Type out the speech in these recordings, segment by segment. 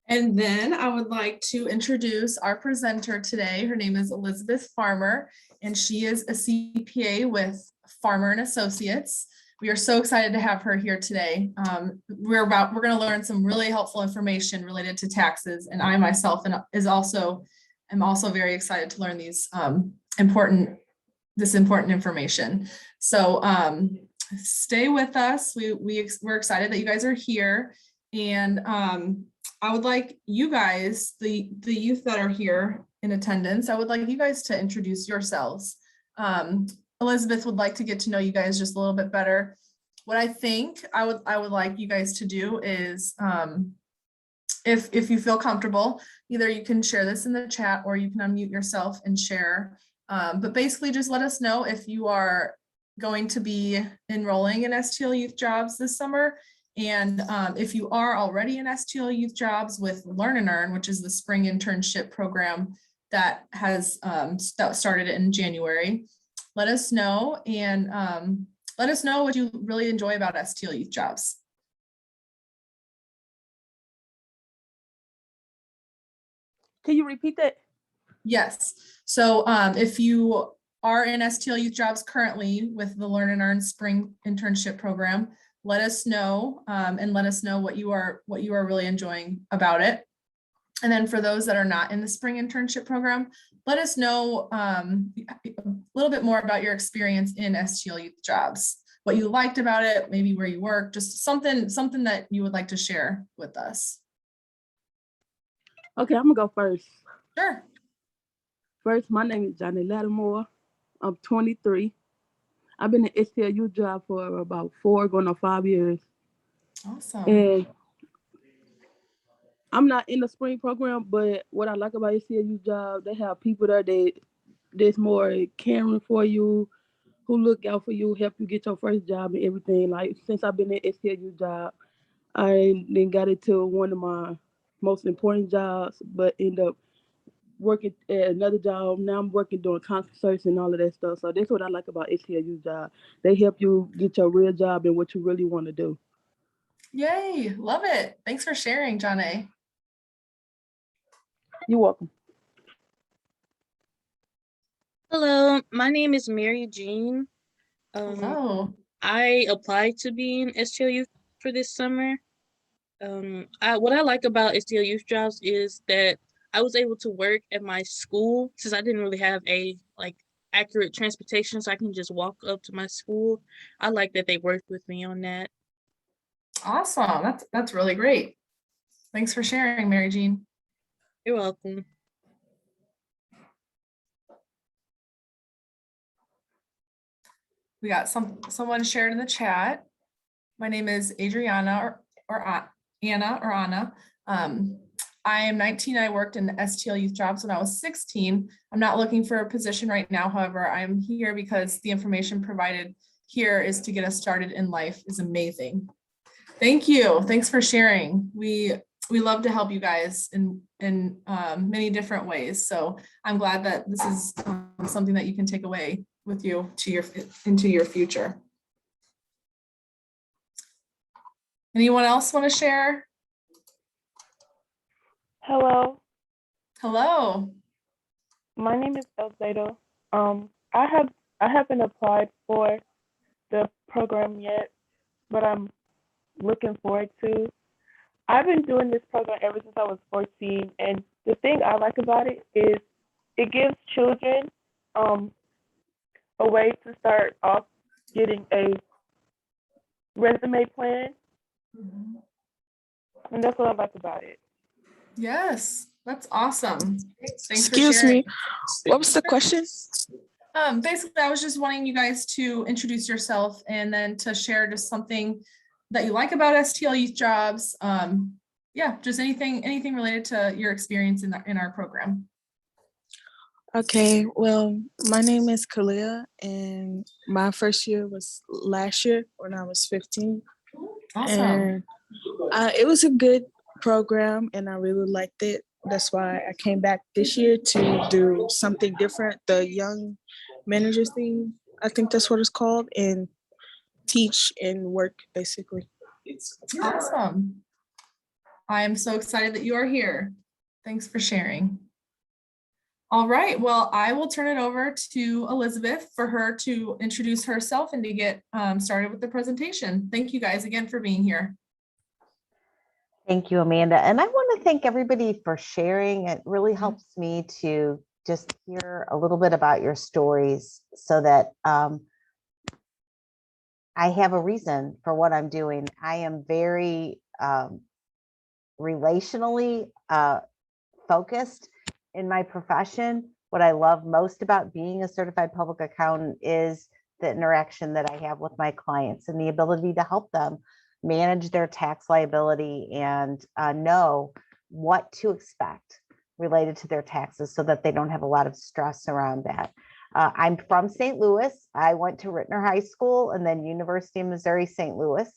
And then I would like to introduce our presenter today. Her name is Elizabeth Farmer, and she is a CPA with Farmer and Associates. We are so excited to have her here today. We're going to learn some really helpful information related to taxes, and I myself am also very excited to learn these important information. So stay with us. We're excited that you guys are here, and I would like you guys, the youth that are here in attendance, I would like you guys to introduce yourselves. Elizabeth would like to get to know you guys just a little bit better. What I think I would like you guys to do is, if you feel comfortable, either you can share this in the chat or you can unmute yourself and share. But basically just let us know if you are going to be enrolling in STL Youth Jobs this summer. And if you are already in STL Youth Jobs with Learn and Earn, which is the spring internship program that has started in January, let us know, and let us know what you really enjoy about STL Youth Jobs. Can you repeat that? Yes. So if you are in STL Youth Jobs currently with the Learn and Earn spring internship program, let us know and let us know what you are really enjoying about it. And then for those that are not in the spring internship program, let us know a little bit more about your experience in STL Youth Jobs, what you liked about it, maybe where you work, just something that you would like to share with us. Okay, I'm gonna go first. Sure. First, my name is Johnny Lattimore. I'm 23. I've been in STL Youth Job for about 4 going on 5 years. Awesome. And I'm not in the spring program, but what I like about STL Youth Job, they have people there that's more caring for you, who look out for you, help you get your first job and everything. Like, since I've been in STL Youth Job, I then got into one of my most important jobs, but end up working at another job. Now I'm working doing concerts and all of that stuff. So that's what I like about STL Youth Job. They help you get your real job and what you really want to do. Yay, love it. Thanks for sharing, John A. You're welcome. Hello, my name is Mary Jean. Hello. I applied to be in STL Youth for this summer. What I like about STL Youth Jobs is that I was able to work at my school since I didn't really have a accurate transportation, so I can just walk up to my school. I like that they worked with me on that. Awesome. That's really great. Thanks for sharing, Mary Jean. You're welcome. We got someone shared in the chat. My name is Adriana or Anna. I am 19. I worked in STL Youth Jobs when I was 16. I'm not looking for a position right now. However, I'm here because the information provided here is to get us started in life is amazing. Thank you. Thanks for sharing. We love to help you guys in many different ways. So I'm glad that this is something that you can take away with you into your future. Anyone else want to share? Hello. Hello. My name is Elzada. I haven't applied for the program yet, but I'm looking forward to. I've been doing this program ever since I was 14, and the thing I like about it is it gives children a way to start off getting a resume plan, and that's what I like about it. Yes, that's awesome. Thanks Excuse me, what was the question? Basically, I was just wanting you guys to introduce yourself and then to share just something that you like about STL Youth Jobs. Yeah, just anything related to your experience in our program. Okay, well, my name is Kalia, and my first year was last year when I was 15. Awesome. And it was a good program, and I really liked it. That's why I came back this year to do something different, the Young Managers thing, I think that's what it's called, and teach and work, basically. Awesome. I am so excited that you are here. Thanks for sharing. All right, well, I will turn it over to Elizabeth for her to introduce herself and to get started with the presentation. Thank you guys again for being here. Thank you, Amanda. And I want to thank everybody for sharing. It really helps me to just hear a little bit about your stories so that I have a reason for what I'm doing. I am very relationally focused in my profession. What I love most about being a certified public accountant is the interaction that I have with my clients and the ability to help them manage their tax liability and know what to expect related to their taxes so that they don't have a lot of stress around that. I'm from St. Louis. I went to Rittner High School and then University of Missouri St. Louis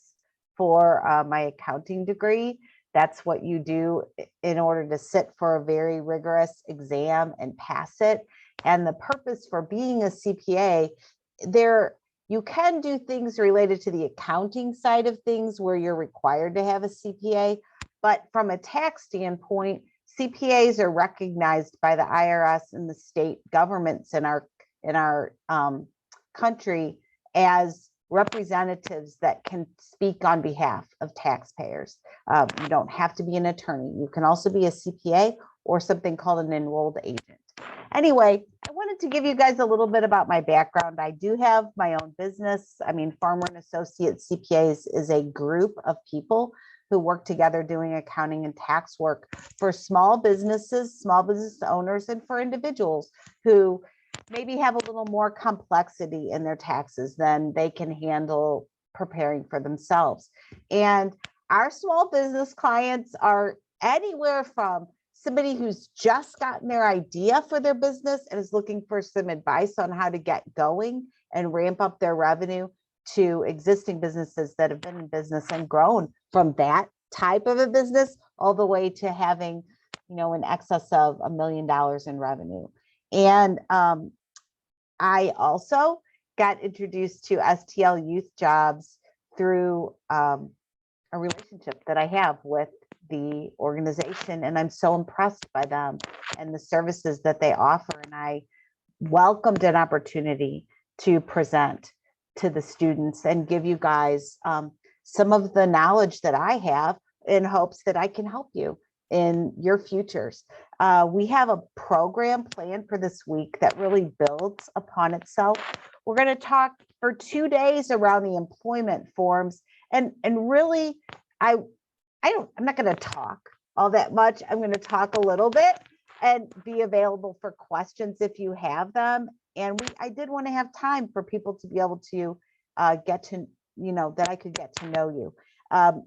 for my accounting degree. That's what you do in order to sit for a very rigorous exam and pass it. And the purpose for being a CPA, you can do things related to the accounting side of things where you're required to have a CPA. But from a tax standpoint, CPAs are recognized by the IRS and the state governments in our country as representatives that can speak on behalf of taxpayers. You don't have to be an attorney. You can also be a CPA or something called an enrolled agent. Anyway, I wanted to give you guys a little bit about my background. I do have my own business. I mean, Farmer and Associates CPAs is a group of people who work together doing accounting and tax work for small businesses, small business owners, and for individuals who maybe have a little more complexity in their taxes than they can handle preparing for themselves. And our small business clients are anywhere from somebody who's just gotten their idea for their business and is looking for some advice on how to get going and ramp up their revenue to existing businesses that have been in business and grown from that type of a business all the way to having, in excess of $1 million in revenue. And I also got introduced to STL youth jobs through a relationship that I have with the organization. And I'm so impressed by them and the services that they offer. And I welcomed an opportunity to present to the students and give you guys some of the knowledge that I have in hopes that I can help you in your futures. We have a program planned for this week that really builds upon itself. We're going to talk for 2 days around the employment forms, and really, I'm not going to talk all that much. I'm going to talk a little bit and be available for questions if you have them. And I did want to have time for people to be able to get to, that I could get to know you.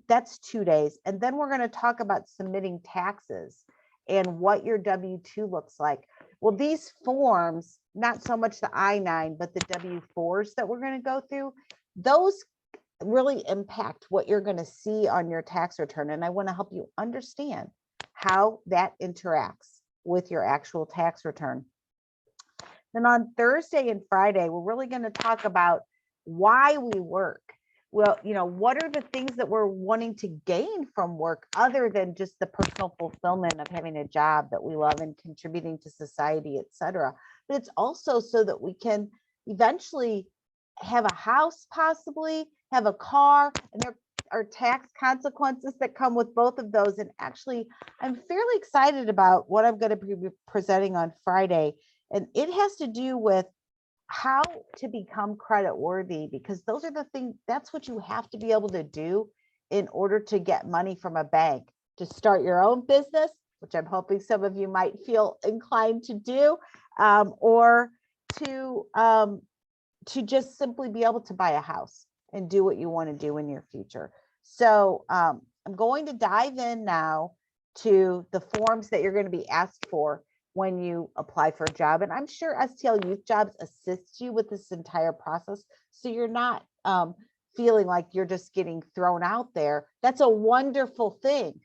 That's 2 days. And then we're going to talk about submitting taxes and what your W-2 looks like. Well, these forms, not so much the I-9, but the W-4s that we're going to go through, those really impact what you're going to see on your tax return. And I want to help you understand how that interacts with your actual tax return. Then on Thursday and Friday, we're really going to talk about why we work. Well, what are the things that we're wanting to gain from work other than just the personal fulfillment of having a job that we love and contributing to society, et cetera. But it's also so that we can eventually have a house, possibly have a car, and there are tax consequences that come with both of those. And actually, I'm fairly excited about what I'm going to be presenting on Friday. And it has to do with how to become credit worthy, because those are the things, that's what you have to be able to do in order to get money from a bank to start your own business, which I'm hoping some of you might feel inclined to do, or to just simply be able to buy a house and do what you want to do in your future. So I'm going to dive in now to the forms that you're going to be asked for when you apply for a job. And I'm sure STL Youth Jobs assists you with this entire process, so you're not feeling like you're just getting thrown out there. That's a wonderful thing,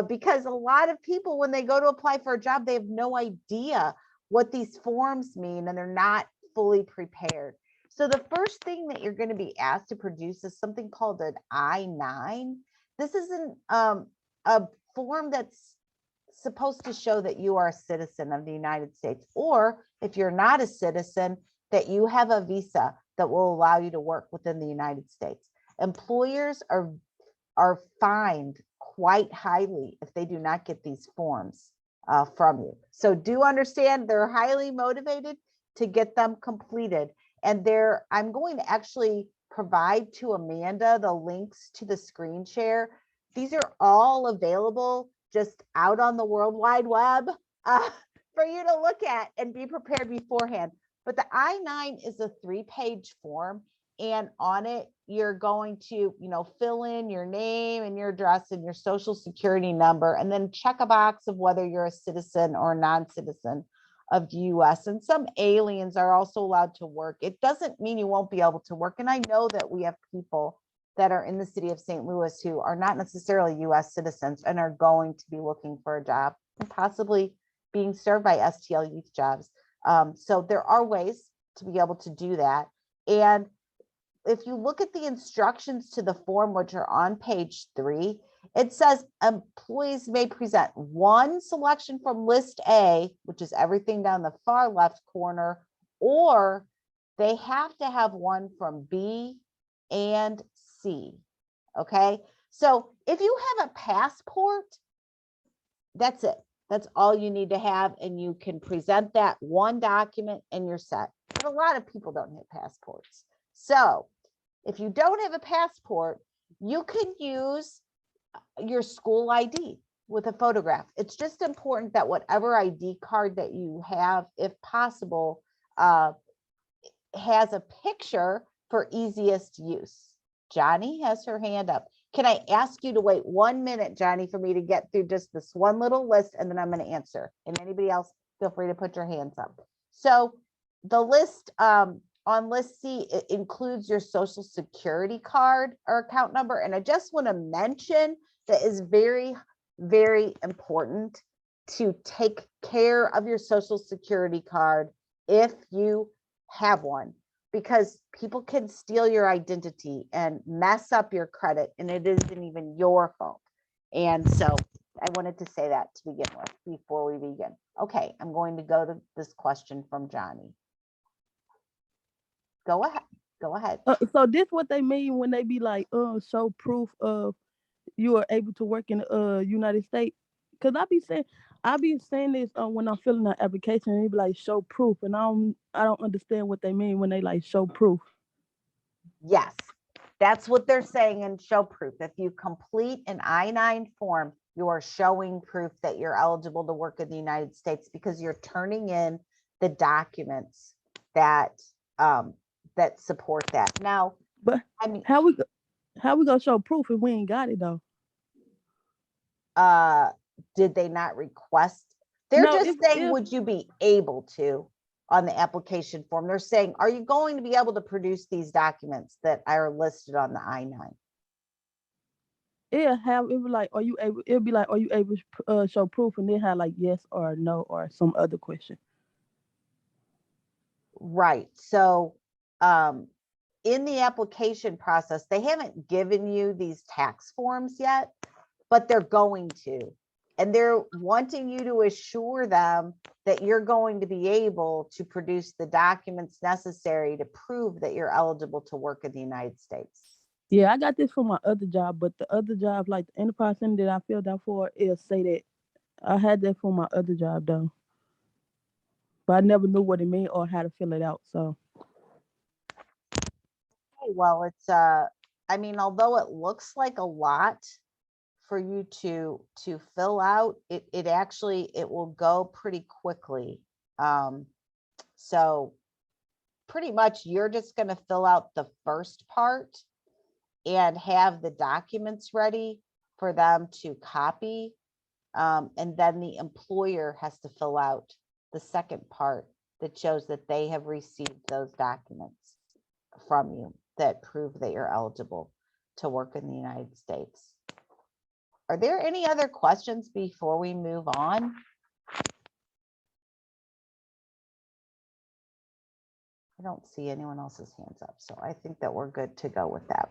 because a lot of people, when they go to apply for a job, they have no idea what these forms mean, and they're not fully prepared. So the first thing that you're going to be asked to produce is something called an I-9. This is a form that's supposed to show that you are a citizen of the United States, or if you're not a citizen, that you have a visa that will allow you to work within the United States. Employers are fined quite highly if they do not get these forms from you. So do understand they're highly motivated to get them completed. And I'm going to actually provide to Amanda the links to the screen share. These are all available just out on the World Wide Web for you to look at and be prepared beforehand. But the I-9 is a 3-page form, and on it, you're going to, fill in your name and your address and your social security number, and then check a box of whether you're a citizen or non-citizen of the US. And some aliens are also allowed to work. It doesn't mean you won't be able to work. And I know that we have people that are in the city of St. Louis who are not necessarily US citizens and are going to be looking for a job and possibly being served by STL youth jobs. So there are ways to be able to do that. And if you look at the instructions to the form, which are on page 3, it says employees may present one selection from list A, which is everything down the far left corner, or they have to have one from B and C. Okay, so if you have a passport, that's it. That's all you need to have, and you can present that one document and you're set. But a lot of people don't have passports. So if you don't have a passport, you can use your school ID with a photograph. It's just important that whatever ID card that you have, if possible, has a picture for easiest use. Johnny has her hand up. Can I ask you to wait 1 minute, Johnny, for me to get through just this one little list, and then I'm going to answer. And anybody else, feel free to put your hands up. So the list on list C, it includes your social security card or account number. And I just want to mention that is very, very important to take care of your social security card if you have one, because people can steal your identity and mess up your credit, and it isn't even your fault. And so I wanted to say that to begin with before we begin. Okay, I'm going to go to this question from Johnny. Go ahead. Go ahead. So this what they mean when they be like, show proof of you are able to work in the United States. Cause I be saying this when I'm filling out application, and they be like show proof, and I don't understand what they mean when they like show proof. Yes, that's what they're saying in show proof. If you complete an I-9 form, you are showing proof that you're eligible to work in the United States, because you're turning in the documents that that support that. Now, But I mean, how we gonna show proof if we ain't got it though? did they not request? They're No, just saying, would you be able to on the application form? They're saying, are you going to be able to produce these documents that are listed on the I-9? It be like, are you able? It'll be like, are you able to show proof, and then have like yes or no or some other question. Right. So in the application process, they haven't given you these tax forms yet, but they're going to. And they're wanting you to assure them that you're going to be able to produce the documents necessary to prove that you're eligible to work in the United States. Yeah, I got this for my other job, but the other job, like the enterprise center that I filled out for, it'll say that I had that for my other job though. But I never knew what it meant or how to fill it out. So Okay, well, it's I mean, although it looks like a lot for you to fill out, it actually, it will go pretty quickly. So pretty much you're just going to fill out the first part and have the documents ready for them to copy. And then the employer has to fill out the second part that shows that they have received those documents from you that prove that you're eligible to work in the United States. Are there any other questions before we move on? I don't see anyone else's hands up, so I think that we're good to go with that.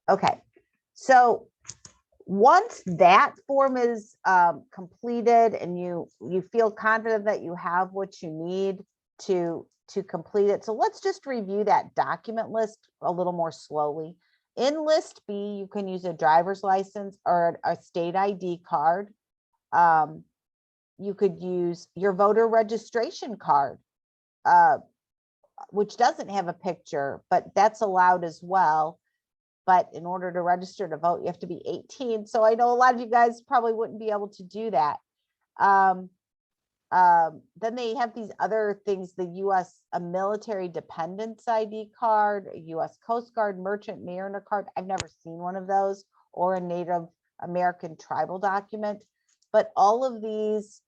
Okay, so Once that form is completed and you feel confident that you have what you need to complete it. So let's just review that document list a little more slowly. In list B, you can use a driver's license or a state ID card. You could use your voter registration card, which doesn't have a picture, but that's allowed as well. But in order to register to vote, you have to be 18. So I know a lot of you guys probably wouldn't be able to do that. Then they have these other things, the US, a military dependence ID card, a US Coast Guard merchant mariner card. I've never seen one of those, or a Native American tribal document, but all of these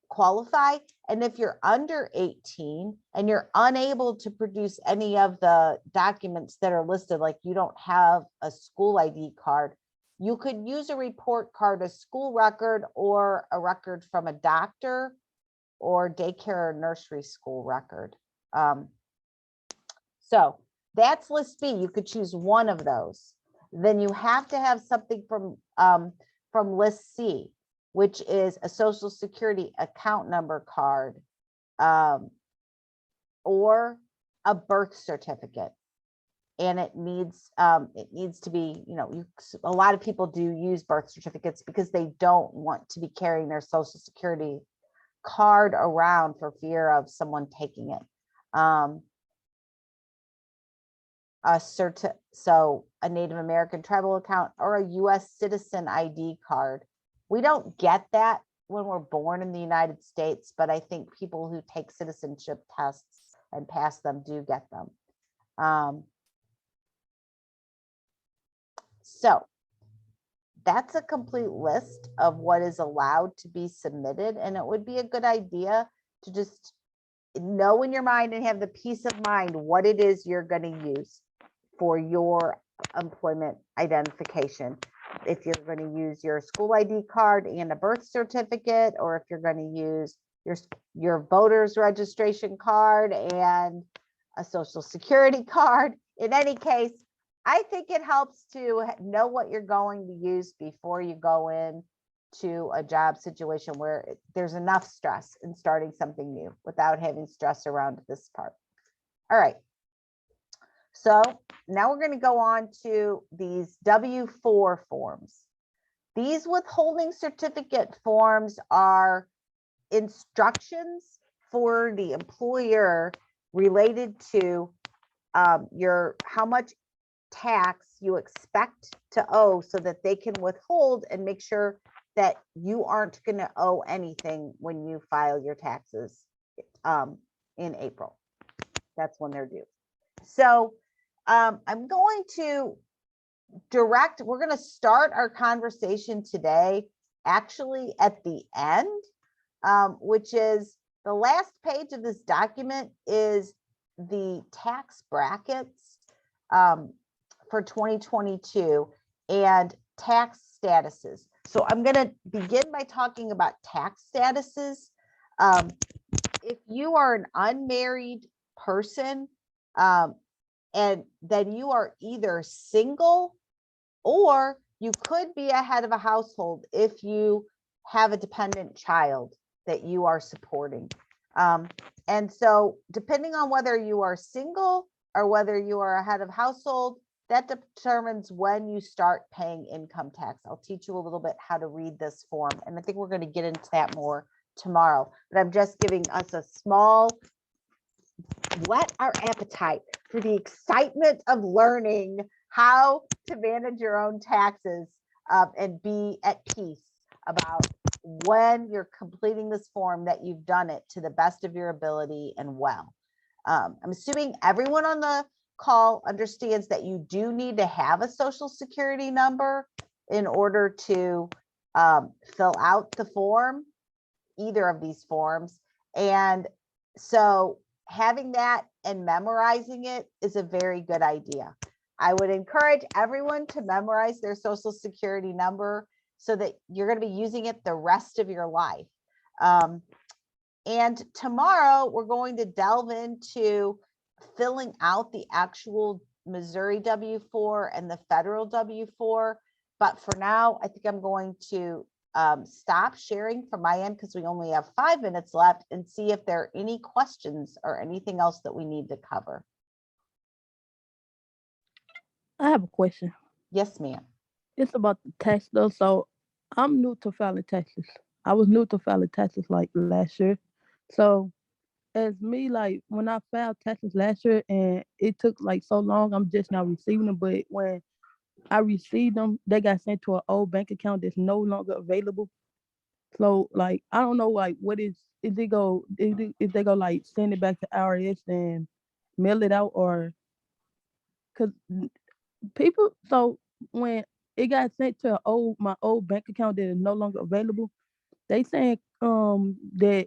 qualify. And if you're under 18 and you're unable to produce any of the documents that are listed, like you don't have a school ID card, you could use a report card, a school record, or a record from a doctor or daycare or nursery school record. So that's list B. You could choose one of those. Then you have to have something from list C, which is a social security account number card, or a birth certificate. And it needs to be, a lot of people do use birth certificates because they don't want to be carrying their social security card around for fear of someone taking it. So a Native American tribal account or a US citizen ID card. We don't get that when we're born in the United States, but I think people who take citizenship tests and pass them do get them. So that's a complete list of what is allowed to be submitted. And it would be a good idea to just know in your mind and have the peace of mind what it is you're going to use for your employment identification. If you're going to use your school ID card and a birth certificate, or if you're going to use your voter's registration card and a social security card. In any case, I think it helps to know what you're going to use before you go in to a job situation where there's enough stress in starting something new without having stress around this part. All right. So now we're going to go on to these W-4 forms. These withholding certificate forms are instructions for the employer related to how much tax you expect to owe, so that they can withhold and make sure that you aren't going to owe anything when you file your taxes in April. That's when they're due. So I'm going to we're going to start our conversation today actually at the end, which is the last page of this document is the tax brackets for 2022 and tax statuses. So I'm going to begin by talking about tax statuses. If you are an unmarried person, and then you are either single, or you could be a head of a household if you have a dependent child that you are supporting. And so depending on whether you are single or whether you are a head of household, that determines when you start paying income tax. I'll teach you a little bit how to read this form, and I think we're going to get into that more tomorrow, but I'm just giving us a small whet our appetite for the excitement of learning how to manage your own taxes and be at peace about when you're completing this form that you've done it to the best of your ability and well. I'm assuming everyone on the call understands that you do need to have a social security number in order to fill out the form, either of these forms. And so having that and memorizing it is a very good idea. I would encourage everyone to memorize their social security number so that you're going to be using it the rest of your life. And tomorrow we're going to delve into filling out the actual Missouri W-4 and the federal W-4. But for now, I think I'm going to stop sharing from my end because we only have 5 minutes left, and see if there are any questions or anything else that we need to cover. I have a question. Yes, ma'am. It's about the tax though. So I'm new to filing taxes. I was new to filing taxes like last year. So as me, like when I filed taxes last year and it took like so long, I'm just now receiving them. But when I received them, they got sent to an old bank account that's no longer available. So like I don't know like what is they go if they go like send it back to IRS and mail it out, or because people, so when it got sent to my old bank account that is no longer available, they saying that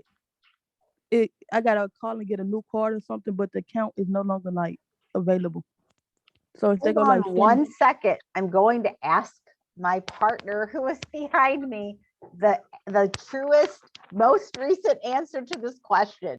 I gotta call and get a new card or something, but the account is no longer like available. So if they Hold go on like send, 1 second. I'm going to ask my partner who is behind me the truest, most recent answer to this question.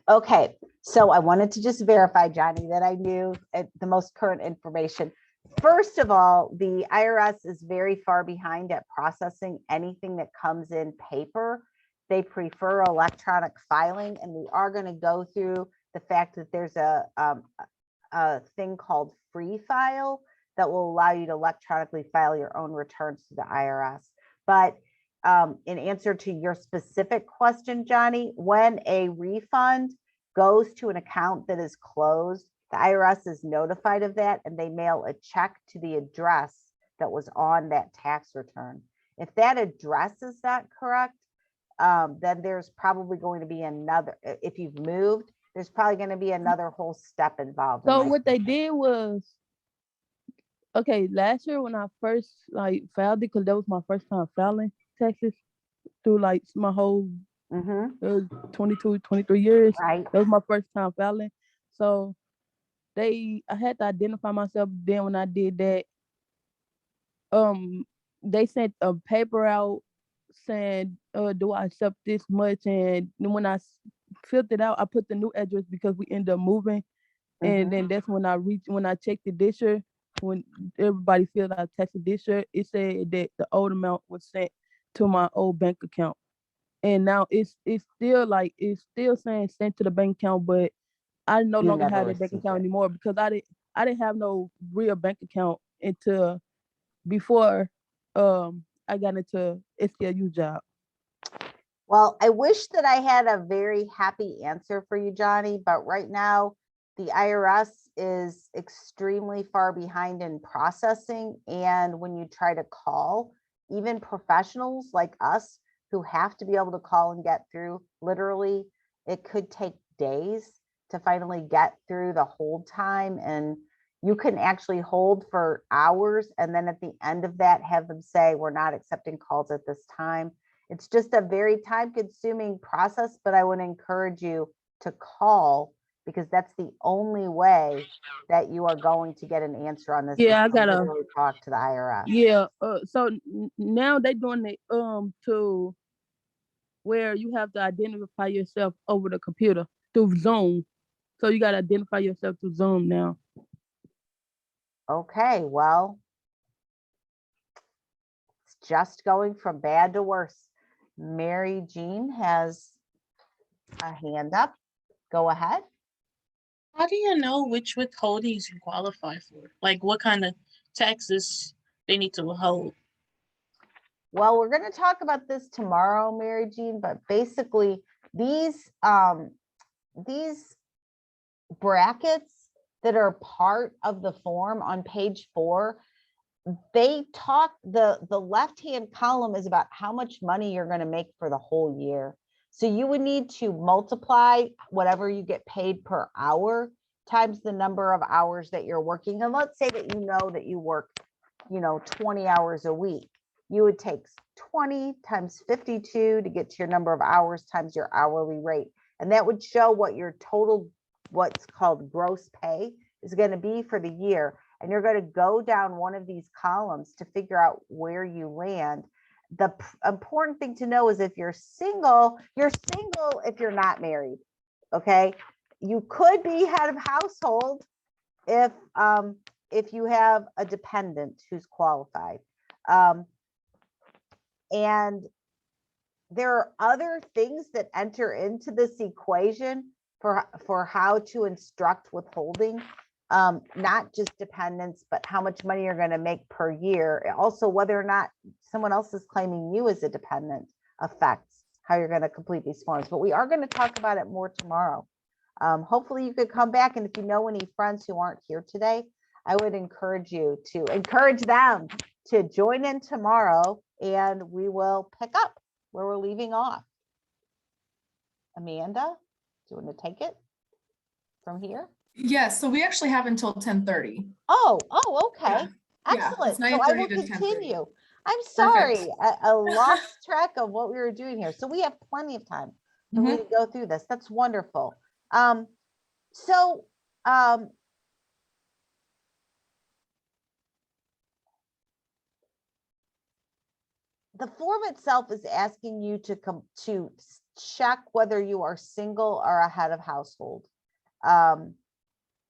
Okay, so I wanted to just verify, Johnny, that I knew the most current information. First of all, the IRS is very far behind at processing anything that comes in paper. They prefer electronic filing, and we are going to go through the fact that there's a thing called Free File that will allow you to electronically file your own returns to the IRS. But in answer to your specific question, Johnny, when a refund goes to an account that is closed, the IRS is notified of that, and they mail a check to the address that was on that tax return. If that address is not correct, then there's probably going to be another, if you've moved, there's probably going to be another whole step involved. so what they did was, okay, last year when I first like filed it, because that was my first time filing taxes through like my whole 22, 23 years. Right. That was my first time filing. So I had to identify myself. Then when I did that, they sent a paper out saying, do I accept this much? And then when I filled it out, I put the new address because we ended up moving. And then that's when I checked it this year, when everybody filled out taxes this year, it said that the old amount was sent to my old bank account. And now it's still saying sent to the bank account, but I no You longer never have that bank received account it. anymore because I didn't have no real bank account until before I got into STL job. Well, I wish that I had a very happy answer for you, Johnny, but right now the IRS is extremely far behind in processing. And when you try to call, even professionals like us who have to be able to call and get through, literally, it could take days to finally get through the hold time. And you can actually hold for hours. And then at the end of that, have them say, we're not accepting calls at this time. It's just a very time-consuming process, but I would encourage you to call because that's the only way that you are going to get an answer on this. Yeah, I is to gotta literally talk to the IRS. Yeah, so now they doing it to where you have to identify yourself over the computer through Zoom. So you gotta identify yourself through Zoom now. Okay, well, it's just going from bad to worse. Mary Jean has a hand up. Go ahead. How do you know which withholdings you qualify for? Like what kind of taxes they need to withhold? Well, we're going to talk about this tomorrow, Mary Jean, but basically these brackets that are part of the form on page 4, they talk, the left-hand column is about how much money you're going to make for the whole year. So you would need to multiply whatever you get paid per hour times the number of hours that you're working. And let's say that you know that you work 20 hours a week. You would take 20 times 52 to get to your number of hours times your hourly rate. And that would show what your total, what's called gross pay, is going to be for the year. And you're going to go down one of these columns to figure out where you land. The important thing to know is if you're single if you're not married. Okay. You could be head of household if you have a dependent who's qualified. And there are other things that enter into this equation for how to instruct withholding, not just dependents, but how much money you're going to make per year. Also, whether or not someone else is claiming you as a dependent affects how you're going to complete these forms. But we are going to talk about it more tomorrow. Hopefully you could come back, and if you know any friends who aren't here today, I would encourage you to encourage them to join in tomorrow, and we will pick up where we're leaving off. Amanda, do you want to take it from here? Yes, so we actually have until 10:30. Oh, okay. Yeah. Excellent. Yeah, So I will 9:30 to 10:30. continue. I'm sorry, Perfect. I lost track of what we were doing here. So we have plenty of time for me to go through this. That's wonderful. The form itself is asking you to check whether you are single or a head of household. And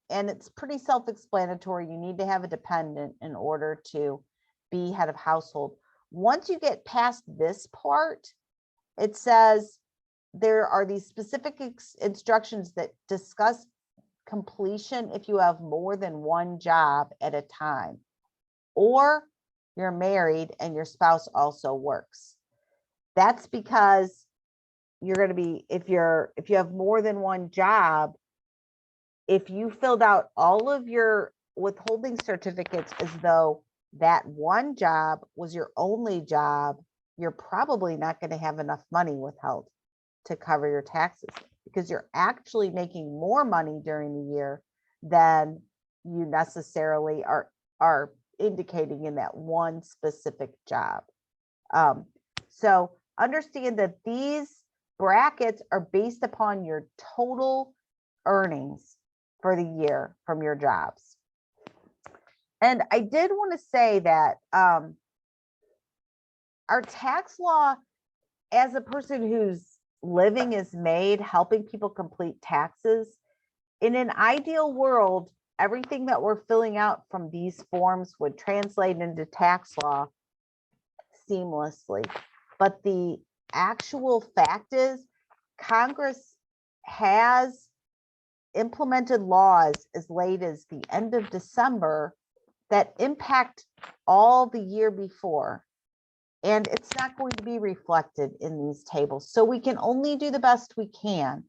it's pretty self-explanatory. You need to have a dependent in order to be head of household. Once you get past this part, it says there are these specific instructions that discuss completion if you have more than one job at a time, or you're married and your spouse also works. That's because you're going to be, if you have more than one job, if you filled out all of your withholding certificates as though that one job was your only job, you're probably not going to have enough money withheld to cover your taxes, because you're actually making more money during the year than you necessarily are indicating in that one specific job. So understand that these brackets are based upon your total earnings for the year from your jobs. And I did want to say that our tax law, as a person whose living is made helping people complete taxes, in an ideal world, everything that we're filling out from these forms would translate into tax law seamlessly. But the actual fact is, Congress has implemented laws as late as the end of December that impact all the year before. And it's not going to be reflected in these tables. So we can only do the best we can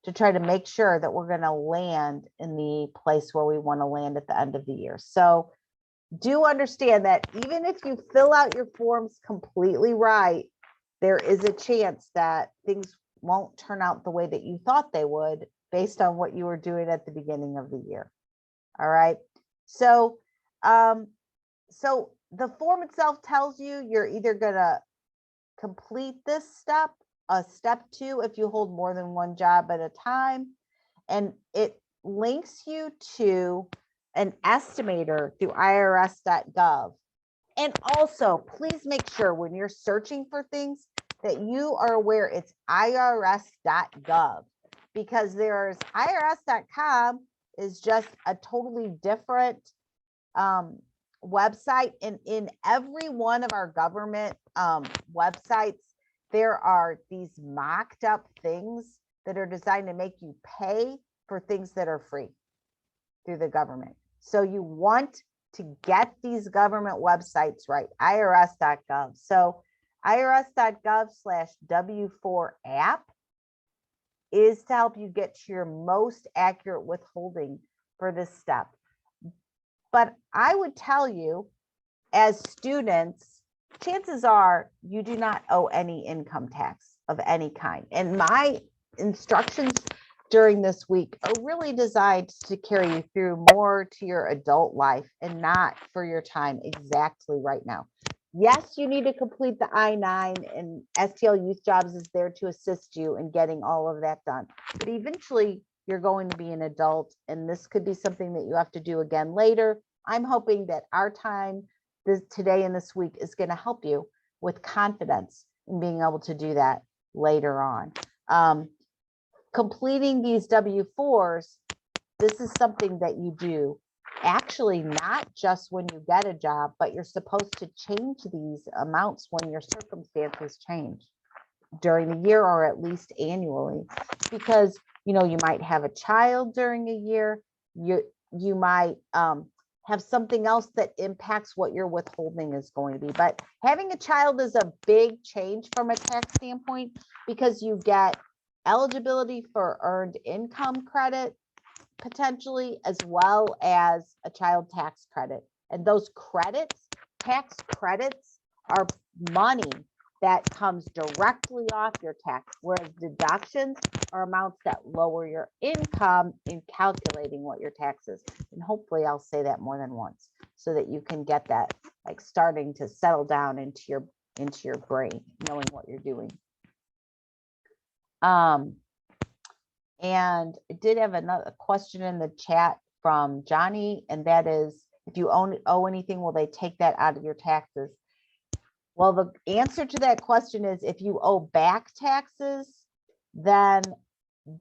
to try to make sure that we're going to land in the place where we want to land at the end of the year. So do understand that even if you fill out your forms completely right, there is a chance that things won't turn out the way that you thought they would based on what you were doing at the beginning of the year. All right. So, so the form itself tells you you're either going to complete this step, step 2, if you hold more than one job at a time, and it links you to an estimator through irs.gov. And also, please make sure when you're searching for things that you are aware it's irs.gov, because there's irs.com is just a totally different website. And in every one of our government websites, there are these mocked up things that are designed to make you pay for things that are free through the government. So you want to get these government websites right, irs.gov. So irs.gov/W4 app is to help you get to your most accurate withholding for this step. But I would tell you, as students, chances are you do not owe any income tax of any kind. And my instructions during this week are really designed to carry you through more to your adult life and not for your time exactly right now. Yes, you need to complete the I-9, and STL Youth Jobs is there to assist you in getting all of that done. But eventually you're going to be an adult, and this could be something that you have to do again later. I'm hoping that our time today and this week is going to help you with confidence in being able to do that later on. Completing these W-4s, this is something that you do actually not just when you get a job, but you're supposed to change these amounts when your circumstances change during the year, or at least annually, because you know you might have a child during a year, you might have something else that impacts what your withholding is going to be. But having a child is a big change from a tax standpoint, because you get eligibility for earned income credit potentially, as well as a child tax credit. And those credits, tax credits, are money that comes directly off your tax, whereas deductions are amounts that lower your income in calculating what your tax is. And hopefully I'll say that more than once so that you can get that like starting to settle down into your brain, knowing what you're doing. And I did have another question in the chat from Johnny, and that is, if you owe anything, will they take that out of your taxes? Well, the answer to that question is, if you owe back taxes, then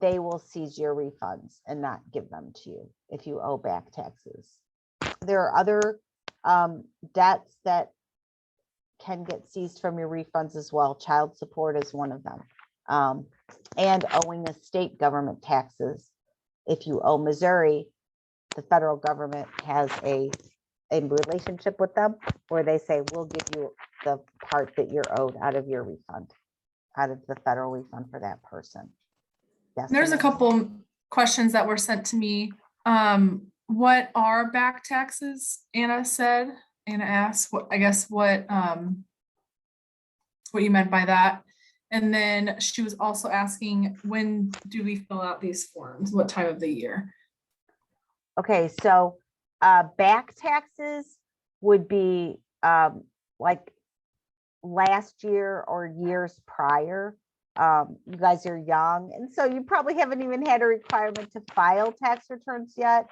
they will seize your refunds and not give them to you if you owe back taxes. There are other debts that can get seized from your refunds as well. Child support is one of them. And owing the state government taxes. If you owe Missouri, the federal government has a relationship with them where they say, we'll give you the part that you're owed out of your refund, out of the federal refund for that person. Yes, There's a couple questions that were sent to me. What are back taxes? Anna asked what you meant by that. And then she was also asking, when do we fill out these forms? What time of the year? Okay, so back taxes would be like last year or years prior. You guys are young, and so you probably haven't even had a requirement to file tax returns yet.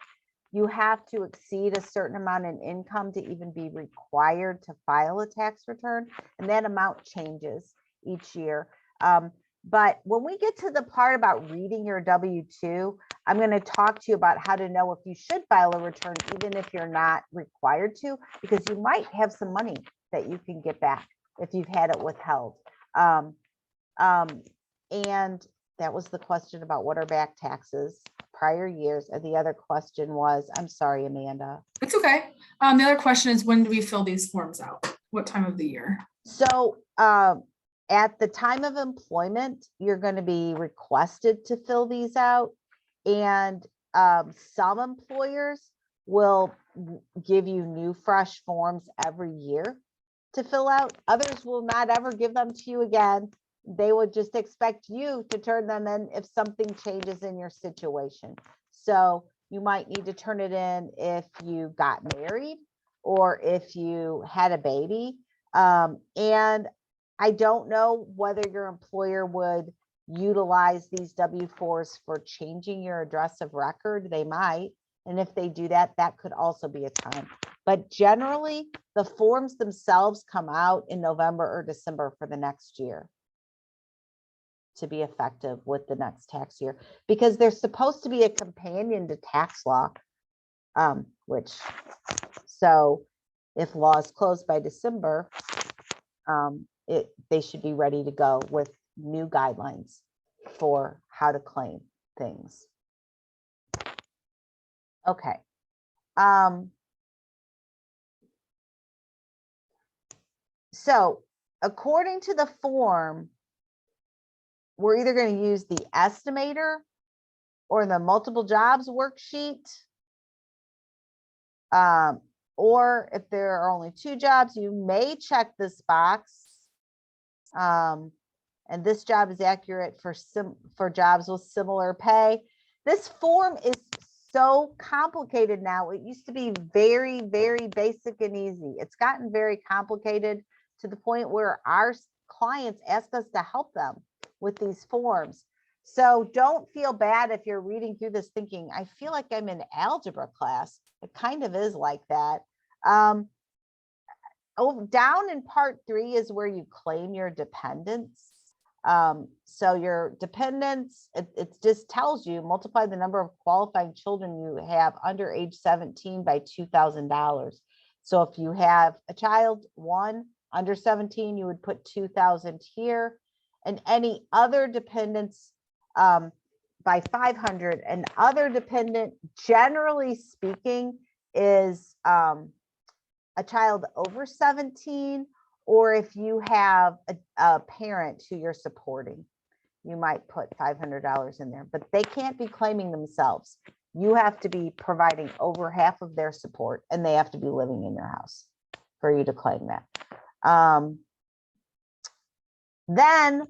You have to exceed a certain amount in income to even be required to file a tax return, and that amount changes each year. But when we get to the part about reading your W-2, I'm going to talk to you about how to know if you should file a return, even if you're not required to, because you might have some money that you can get back if you've had it withheld. And that was the question about what are back taxes, prior years. And the other question was, I'm sorry, Amanda. It's okay. The other question is, when do we fill these forms out? What time of the year? So at the time of employment, you're going to be requested to fill these out. And some employers will give you new, fresh forms every year to fill out. Others will not ever give them to you again. They would just expect you to turn them in if something changes in your situation. So you might need to turn it in if you got married or if you had a baby. And I don't know whether your employer would utilize these W-4s for changing your address of record. They might. And if they do that, that could also be a time. But generally, the forms themselves come out in November or December for the next year to be effective with the next tax year, because they're supposed to be a companion to tax law, so if law is closed by December, they should be ready to go with new guidelines for how to claim things. Okay. So according to the form, we're either going to use the estimator or the multiple jobs worksheet. Or if there are only 2 jobs, you may check this box. And And this job is accurate for jobs with similar pay. This form is so complicated now. It used to be very, very basic and easy. It's gotten very complicated to the point where our clients ask us to help them with these forms. So don't feel bad if you're reading through this thinking, I feel like I'm in algebra class. It kind of is like that. Down in part 3 is where you claim your dependents. So your dependents, it just tells you multiply the number of qualifying children you have under age 17 by $2,000. So if you have a child, 1 under 17, you would put 2,000 here, and any other dependents by 500. And other dependent, generally speaking, is a child over 17, or if you have a parent who you're supporting, you might put $500 in there, but they can't be claiming themselves. You have to be providing over half of their support, and they have to be living in your house for you to claim that. Then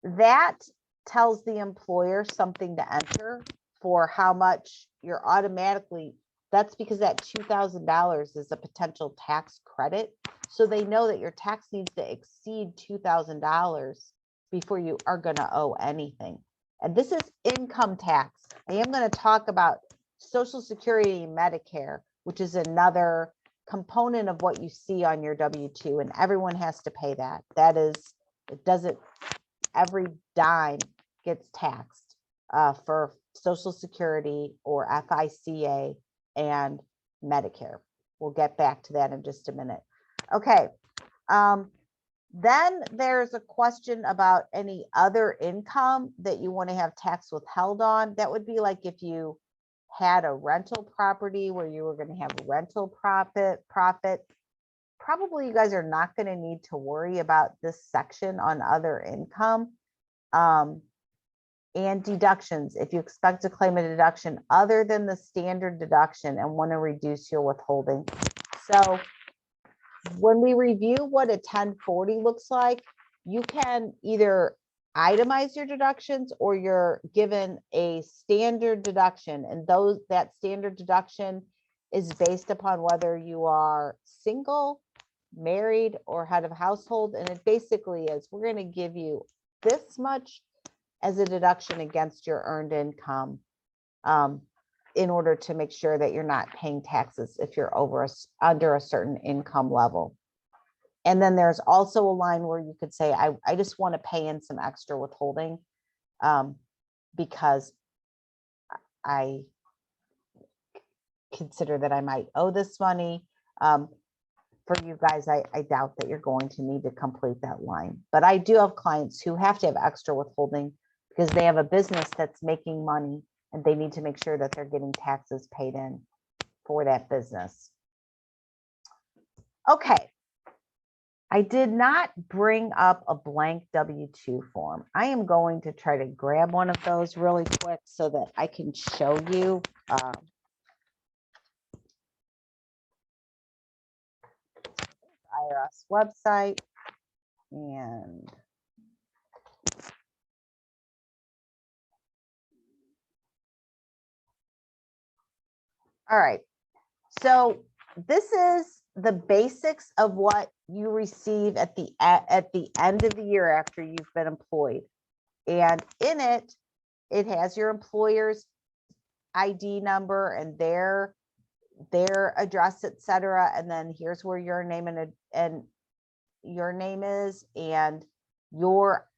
that tells the employer something to enter for how much you're automatically. That's because that $2,000 is a potential tax credit. So they know that your tax needs to exceed $2,000 before you are going to owe anything. And this is income tax. I am going to talk about Social Security and Medicare, which is another component of what you see on your W-2, and everyone has to pay that. That is, it doesn't, every dime gets taxed for Social Security or FICA and Medicare. We'll get back to that in just a minute. Okay. Then there's a question about any other income that you want to have tax withheld on. That would be like if you had a rental property where you were going to have a rental profit. Probably you guys are not going to need to worry about this section on other income. And deductions, if you expect to claim a deduction other than the standard deduction and want to reduce your withholding. So when we review what a 1040 looks like, you can either itemize your deductions or you're given a standard deduction, and that standard deduction is based upon whether you are single, married, or head of household. And it basically is, we're going to give you this much as a deduction against your earned income in order to make sure that you're not paying taxes if you're under a certain income level. And then there's also a line where you could say, I just want to pay in some extra withholding because I consider that I might owe this money. For you guys, I doubt that you're going to need to complete that line. But I do have clients who have to have extra withholding because they have a business that's making money and they need to make sure that they're getting taxes paid in for that business. Okay. I did not bring up a blank W-2 form. I am going to try to grab one of those really quick so that I can show you. IRS website, and all right, so this is the basics of what you receive at the end of the year after you've been employed, and in it has your employer's ID number and their address, etc. And then here's where your name and your name is, and your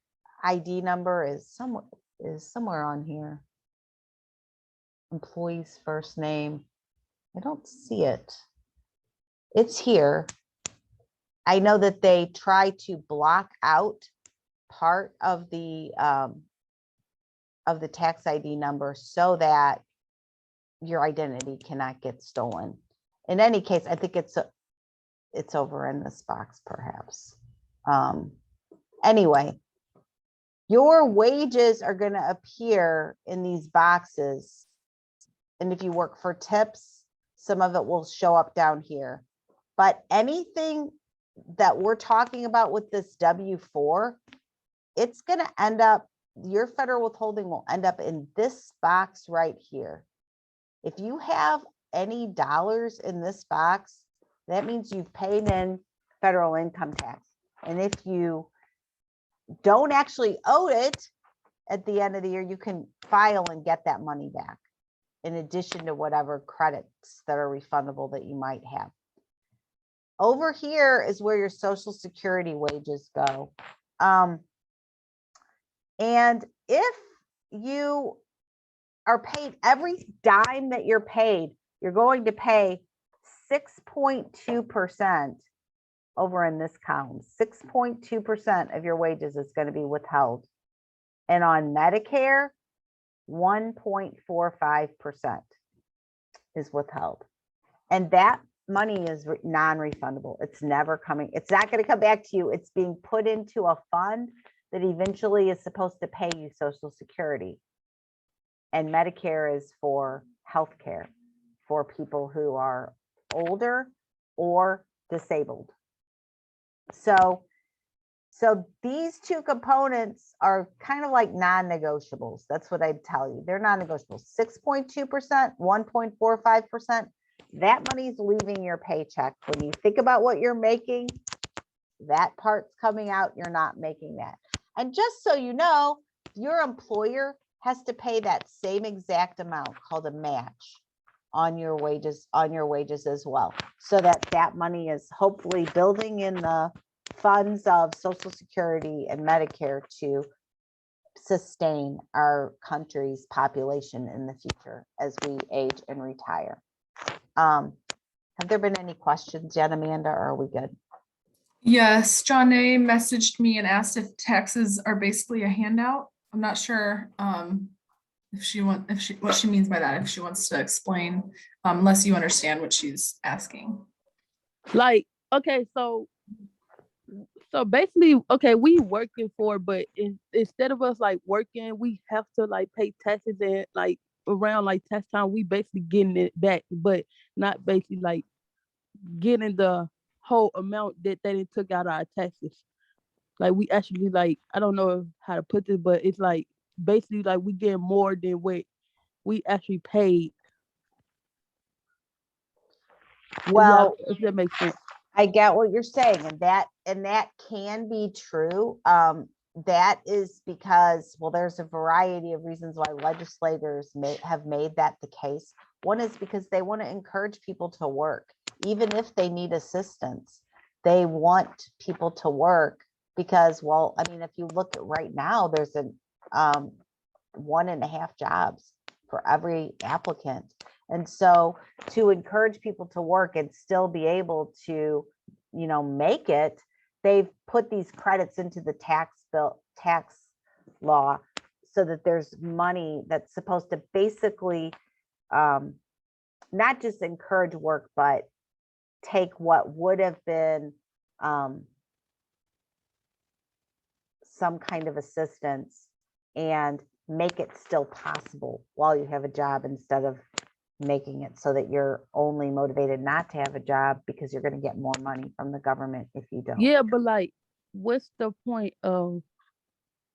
ID number is somewhere on here. Employee's first name. I don't see it. It's here. I know that they try to block out part of the tax ID number so that your identity cannot get stolen. In any case, I think it's over in this box, perhaps. Anyway, your wages are going to appear in these boxes. And if you work for tips, some of it will show up down here. But anything that we're talking about with this W-4 it's going to end up, your federal withholding will end up in this box right here. If you have any dollars in this box, that means you've paid in federal income tax. And if you don't actually owe it at the end of the year, you can file and get that money back, in addition to whatever credits that are refundable that you might have. Over here is where your Social Security wages go. And if you are paid, every dime that you're paid, you're going to pay 6.2% over in this column. 6.2% of your wages is going to be withheld. And on Medicare, 1.45% is withheld. And that money is non-refundable. It's never coming. It's not going to come back to you. It's being put into a fund that eventually is supposed to pay you Social Security. And Medicare is for healthcare for people who are older or disabled. So these two components are kind of like non-negotiables. That's what I'd tell you. They're non-negotiables. 6.2%, 1.45%. That money is leaving your paycheck. When you think about what you're making, that part's coming out. You're not making that. And just so you know, your employer has to pay that same exact amount, called a match, on your wages as well, so that money is hopefully building in the funds of Social Security and Medicare to sustain our country's population in the future as we age and retire. Have there been any questions yet, Amanda, or are we good? Yes, John A messaged me and asked if taxes are basically a handout. I'm not sure what she means by that, if she wants to explain, unless you understand what she's asking. Like, okay, so basically, okay, we working for, but instead of us like working, we have to like pay taxes, and like around like tax time, we basically getting it back, but not basically like getting the whole amount that they took out of our taxes. Like we actually, like, I don't know how to put this, but it's like basically like we get more than what we actually paid. Well, if that makes sense. I get what you're saying, and that can be true. That is because, well, there's a variety of reasons why legislators have made that the case. One is because they want to encourage people to work, even if they need assistance. They want people to work because, well, I mean, if you look at right now, there's 1.5 jobs for every applicant. And so to encourage people to work and still be able to, make it, they've put these credits into the tax law so that there's money that's supposed to basically not just encourage work, but take what would have been some kind of assistance and make it still possible while you have a job, instead of making it so that you're only motivated not to have a job because you're going to get more money from the government if you don't. Yeah, but like, what's the point of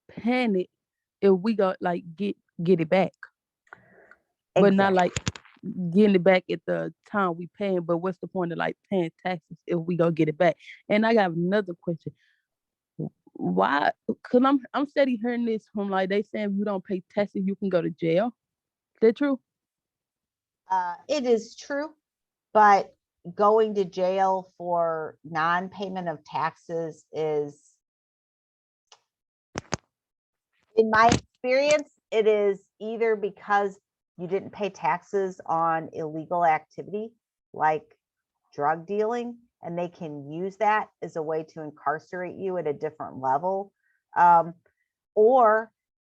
paying it if we got like get it back? But not like getting it back at the time we paying. But what's the point of like paying taxes if we go get it back? And I got another question. Why? Cause I'm steady hearing this from like they saying if you don't pay taxes, you can go to jail. Is that true? It is true, but going to jail for non-payment of taxes is, in my experience, it is either because you didn't pay taxes on illegal activity like drug dealing, and they can use that as a way to incarcerate you at a different level, or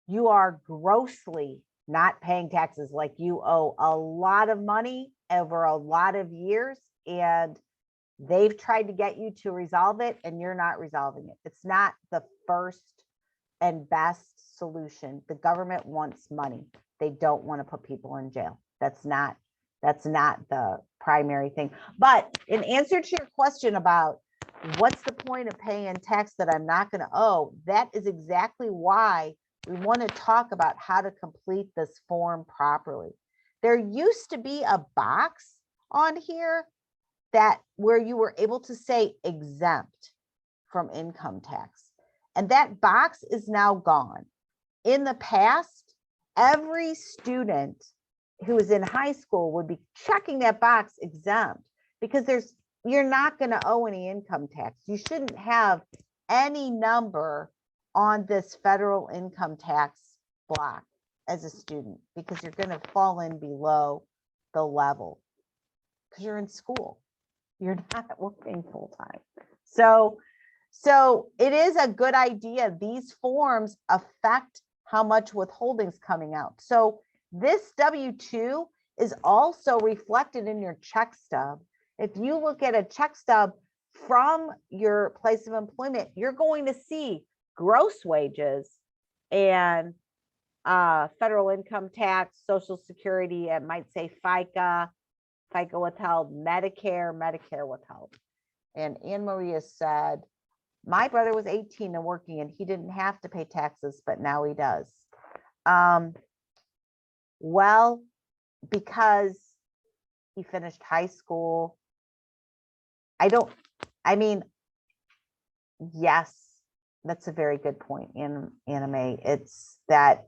you are grossly not paying taxes, like you owe a lot of money over a lot of years and they've tried to get you to resolve it and you're not resolving it. It's not the first and best solution. The government wants money. They don't want to put people in jail. That's not the primary thing. But in answer to your question about what's the point of paying tax that I'm not going to owe? That is exactly why we want to talk about how to complete this form properly. There used to be a box on here that where you were able to say exempt from income tax. And that box is now gone. In the past, every student who is in high school would be checking that box exempt because you're not going to owe any income tax. You shouldn't have any number on this federal income tax block as a student because you're going to fall in below the level because you're in school. You're not working full time. So it is a good idea. These forms affect how much withholding's coming out. So this W-2 is also reflected in your check stub. If you look at a check stub from your place of employment, you're going to see gross wages and federal income tax, Social Security, it might say FICA withheld, Medicare withheld. And Anne Maria said, my brother was 18 and working and he didn't have to pay taxes, but now he does. Well, because he finished high school. Yes, that's a very good point, Anime. It's that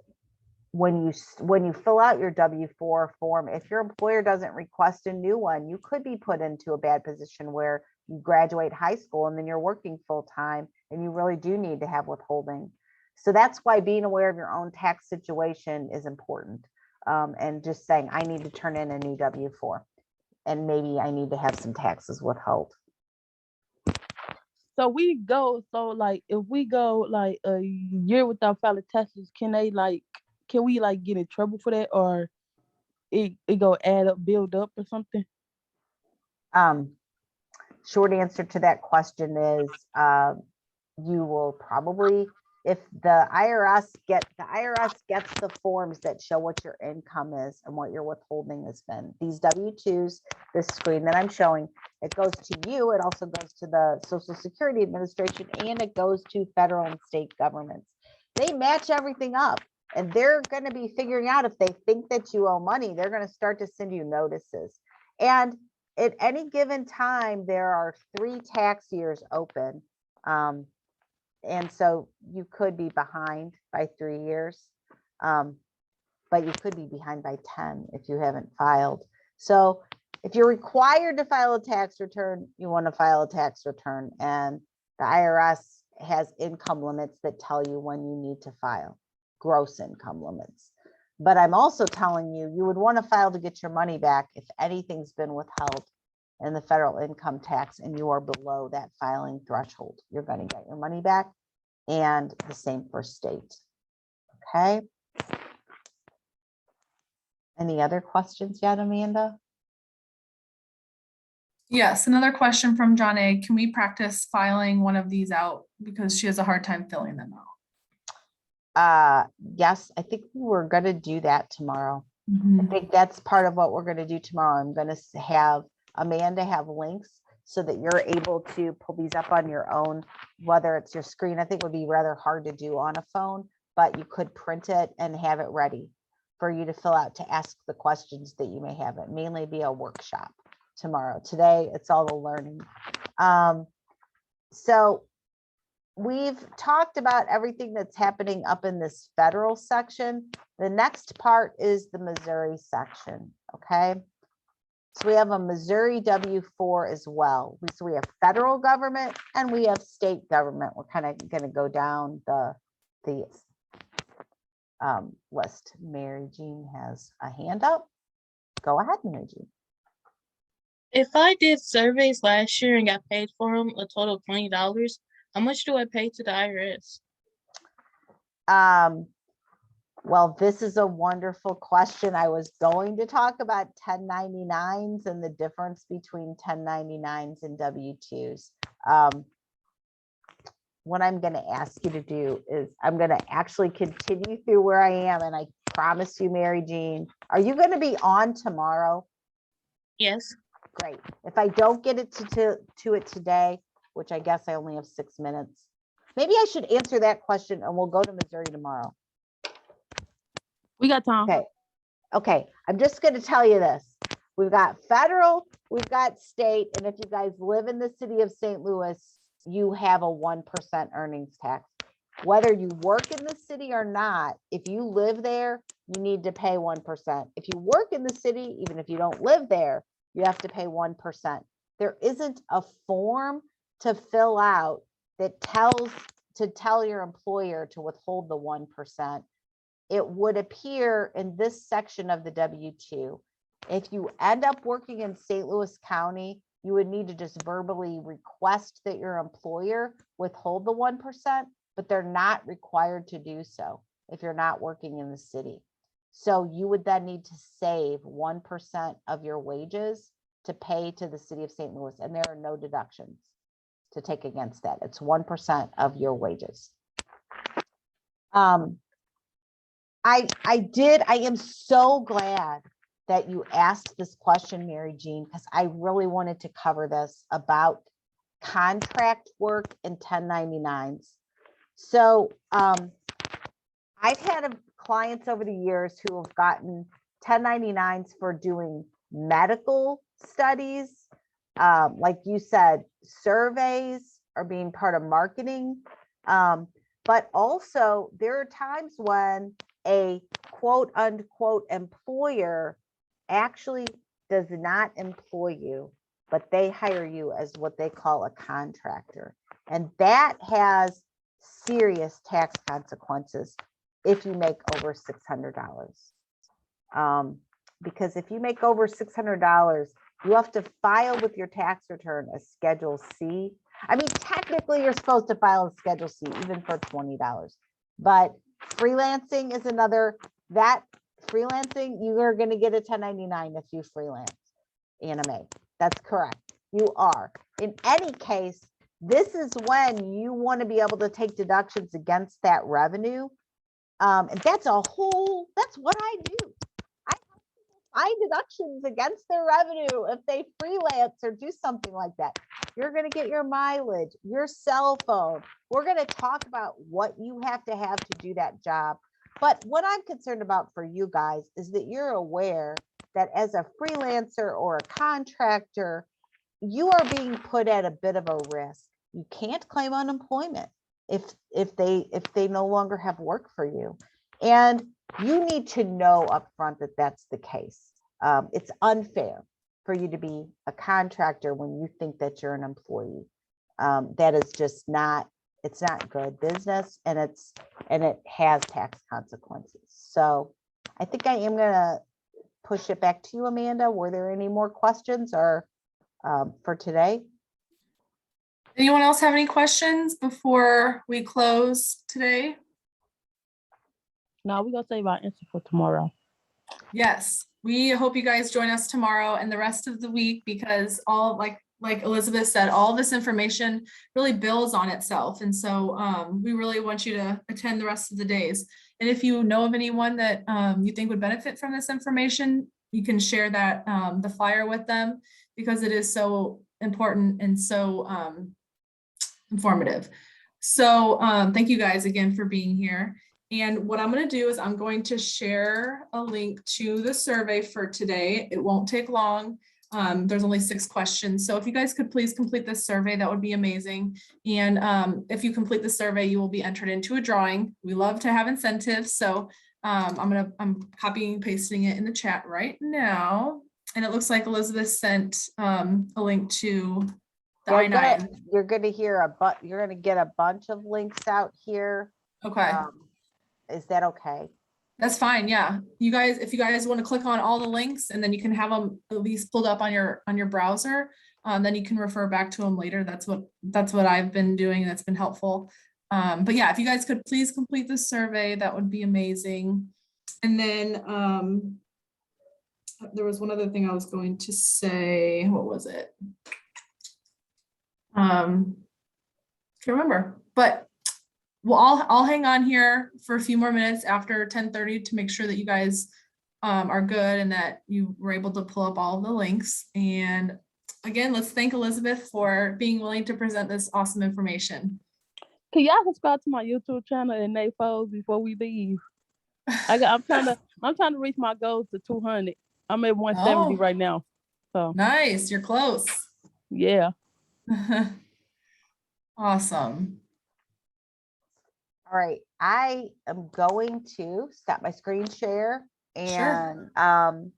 when you fill out your W-4 form, if your employer doesn't request a new one, you could be put into a bad position where you graduate high school and then you're working full time and you really do need to have withholding. So that's why being aware of your own tax situation is important. And just saying, I need to turn in a new W-4 and maybe I need to have some taxes withheld. So like if we go like a year without filing taxes, can we get in trouble for that, or it go add up, build up or something? Short answer to that question is you will probably, if the IRS gets the forms that show what your income is and what your withholding has been. These W-2s, this screen that I'm showing, it goes to you. It also goes to the Social Security Administration and it goes to federal and state governments. They match everything up and they're going to be figuring out if they think that you owe money, they're going to start to send you notices. And at any given time, there are 3 tax years open. And so you could be behind by 3 years, but you could be behind by 10 if you haven't filed. So if you're required to file a tax return, you want to file a tax return, and the IRS has income limits that tell you when you need to file, gross income limits. But I'm also telling you, you would want to file to get your money back if anything's been withheld in the federal income tax and you are below that filing threshold. You're going to get your money back, and the same for state. Okay. Any other questions yet, Amanda? Yes, another question from John A. Can we practice filing one of these out because she has a hard time filling them out? Yes, I think we're going to do that tomorrow. I think that's part of what we're going to do tomorrow. I'm going to have Amanda have links so that you're able to pull these up on your own, whether it's your screen. I think would be rather hard to do on a phone, but you could print it and have it ready for you to fill out to ask the questions that you may have. It mainly be a workshop tomorrow. Today, it's all the learning. So we've talked about everything that's happening up in this federal section. The next part is the Missouri section, okay? So we have a Missouri W-4 as well. So we have federal government and we have state government. We're kind of going to go down the list. Mary Jean has a hand up. Go ahead, Mary Jean. If I did surveys last year and got paid for them, a total of $20, how much do I pay to the IRS? Well, this is a wonderful question. I was going to talk about 1099s and the difference between 1099s and W-2s. What I'm going to ask you to do is I'm going to actually continue through where I am. And I promise you, Mary Jean, are you going to be on tomorrow? Yes. Great. If I don't get it to it today, which I guess I only have 6 minutes. Maybe I should answer that question and we'll go to Missouri tomorrow. We got time. Okay. Okay. I'm just going to tell you this. We've got federal, we've got state, and if you guys live in the city of St. Louis, you have a 1% earnings tax. Whether you work in the city or not, if you live there, you need to pay 1%. If you work in the city, even if you don't live there, you have to pay 1%. There isn't a form to fill out that tell your employer to withhold the 1%. It would appear in this section of the W-2. If you end up working in St. Louis County, you would need to just verbally request that your employer withhold the 1%, but they're not required to do so if you're not working in the city. So you would then need to save 1% of your wages to pay to the city of St. Louis, and there are no deductions to take against that. It's 1% of your wages. I am so glad that you asked this question, Mary Jean, because I really wanted to cover this about contract work and 1099s. So I've had clients over the years who have gotten 1099s for doing medical studies. Like you said, surveys are being part of marketing. But also there are times when a quote unquote employer actually does not employ you, but they hire you as what they call a contractor. And that has serious tax consequences if you make over $600. Because if you make over $600, you have to file with your tax return a Schedule C. I mean, technically you're supposed to file a Schedule C even for $20, but freelancing is another, freelancing, you are going to get a 1099 if you freelance anime. That's correct. You are. In any case, this is when you want to be able to take deductions against that revenue. And that's what I do. I find deductions against their revenue if they freelance or do something like that. You're going to get your mileage, your cell phone. We're going to talk about what you have to do that job. But what I'm concerned about for you guys is that you're aware that as a freelancer or a contractor, you are being put at a bit of a risk. You can't claim unemployment if they no longer have work for you. And you need to know upfront that that's the case. It's unfair for you to be a contractor when you think that you're an employee. That is just not, it's not good business, and it has tax consequences. So I think I am gonna push it back to you, Amanda. Were there any more questions or for today? Anyone else have any questions before we close today? No, we're gonna save our answer for tomorrow. Yes, we hope you guys join us tomorrow and the rest of the week, because all like Elizabeth said, all this information really builds on itself. And so we really want you to attend the rest of the days. And if you know of anyone that you think would benefit from this information, you can share that the flyer with them, because it is so important and so informative. So thank you guys again for being here. And what I'm going to do is I'm going to share a link to the survey for today. It won't take long. There's only 6 questions. So if you guys could please complete this survey, that would be amazing. And if you complete the survey, you will be entered into a drawing. We love to have incentives. So I'm copying and pasting it in the chat right now. And it looks like Elizabeth sent a link to the I-9. You're going to you're going to get a bunch of links out here. Okay. Is that okay? That's fine. Yeah. You guys, if you guys want to click on all the links and then you can have them at least pulled up on your browser, then you can refer back to them later. That's what I've been doing. That's been helpful. But yeah, if you guys could please complete the survey, that would be amazing. And then there was one other thing I was going to say. What was it? Can't remember, but well, I'll hang on here for a few more minutes after 10:30 to make sure that you guys are good and that you were able to pull up all of the links. And again, let's thank Elizabeth for being willing to present this awesome information. Can y'all subscribe to my YouTube channel and Nate Foles before we leave? I'm trying to reach my goal to 200. I'm at 170 Oh. right now. So Nice, you're close. yeah. Awesome. All right, I am going to stop my screen share Sure. and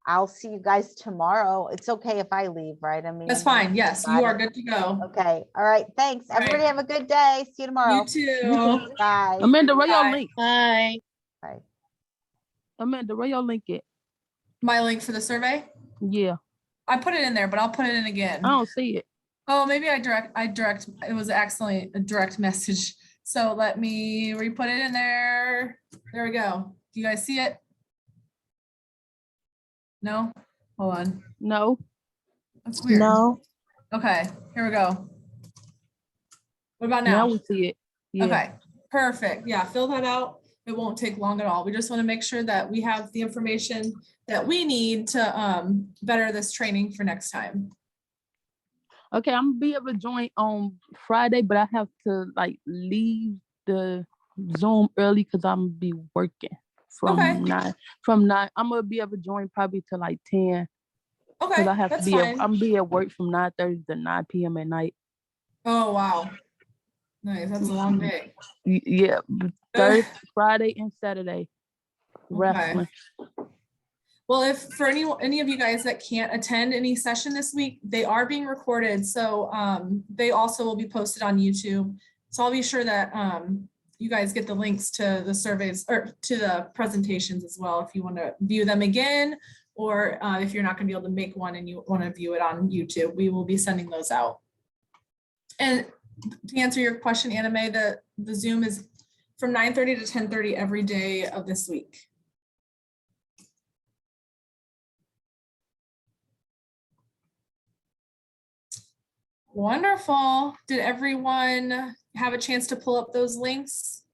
I'll see you guys tomorrow. It's okay if I leave, right? I mean, That's fine. Yes, you are good to go. Okay. All right. Thanks. All right. Everybody have a good day. See you tomorrow. You too. Bye. Amanda, where your Bye. link? Bye. Bye. Amanda, where your link at? My link for the survey? Yeah, I put it in there, but I'll put it in again. I don't see it. Oh, maybe it was accidentally a direct message. So let me re-put it in there. There we go. Do you guys see it? No? Hold on. No. That's weird. No. Okay, here we go. What about Now now? we see it. Yeah. Okay, perfect. Yeah, fill that out. It won't take long at all. We just want to make sure that we have the information that we need to better this training for next time. Okay, I'm gonna be able to join on Friday, but I have to like leave the Zoom early because I'm gonna be working from Okay. 9. From 9, I'm gonna be able to join probably to like 10 Okay, because I have to that's be. fine. I'm be at work from 9:30 to 9 p.m. at night. Oh, wow. Nice, that's a long day. Yeah, Thursday, Friday, and Saturday wrestling. Well, if for any of you guys that can't attend any session this week, they are being recorded. So they also will be posted on YouTube. So I'll be sure that you guys get the links to the surveys or to the presentations as well if you want to view them again, or if you're not going to be able to make one and you want to view it on YouTube, we will be sending those out. And to answer your question, Anna Mae, the Zoom is from 9:30 to 10:30 every day of this week. Wonderful. Did everyone have a chance to pull up those links?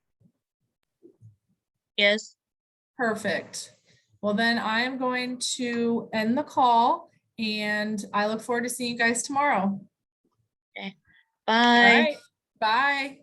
Yes. Perfect. Well, then I am going to end the call and I look forward to seeing you guys tomorrow. Okay. All Bye. right. Bye.